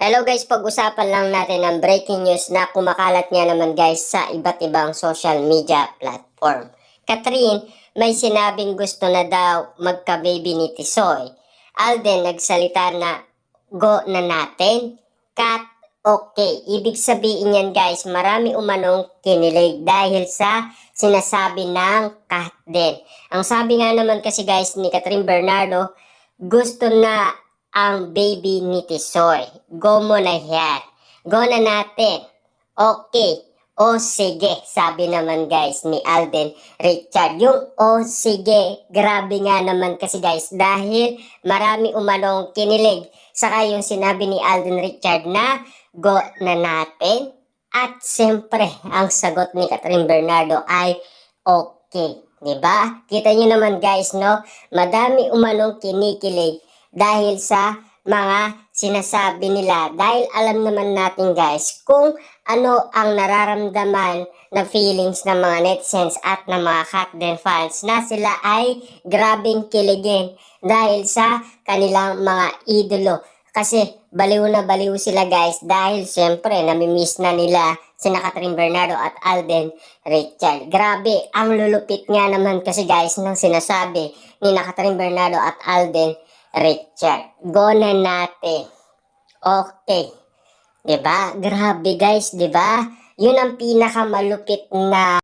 Hello guys, pag-usapan lang natin ang breaking news na kumakalat nga naman guys sa iba't ibang social media platform. Catherine, may sinabing gusto na daw magka-baby ni Tisoy. Alden nagsalita na go na natin. Kat, okay. Ibig sabihin yan guys, marami umanong kinilig dahil sa sinasabi ng Kat din. Ang sabi nga naman kasi guys ni Catherine Bernardo, gusto na ang baby ni Tisoy. Go mo na yan. Go na natin. Okay. O sige, sabi naman guys ni Alden Richard. Yung o sige, grabe nga naman kasi guys dahil marami umanong kinilig. Saka yung sinabi ni Alden Richard na go na natin. At siyempre, ang sagot ni Catherine Bernardo ay okay. Diba? Kita nyo naman guys, no? Madami umanong kinikilig dahil sa mga sinasabi nila. Dahil alam naman natin guys kung ano ang nararamdaman na feelings ng mga netizens at ng mga Katden fans na sila ay grabing kiligin dahil sa kanilang mga idolo. Kasi baliw na baliw sila guys dahil siyempre namimiss na nila sina Catherine Bernardo at Alden Richard. Grabe, ang lulupit nga naman kasi guys ng sinasabi ni Catherine Bernardo at Alden Richard. Go na natin. Okay. Diba? Grabe guys, diba? Yun ang pinakamalupit na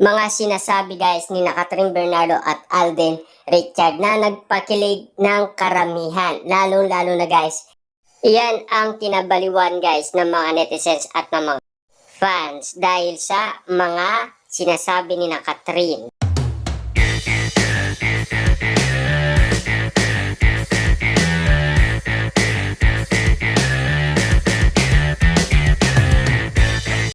mga sinasabi guys ni Catherine Bernardo at Alden Richard na nagpakilig ng karamihan. Lalo-lalo na guys. Iyan ang kinabaliwan guys ng mga netizens at ng mga fans dahil sa mga sinasabi ni Catherine.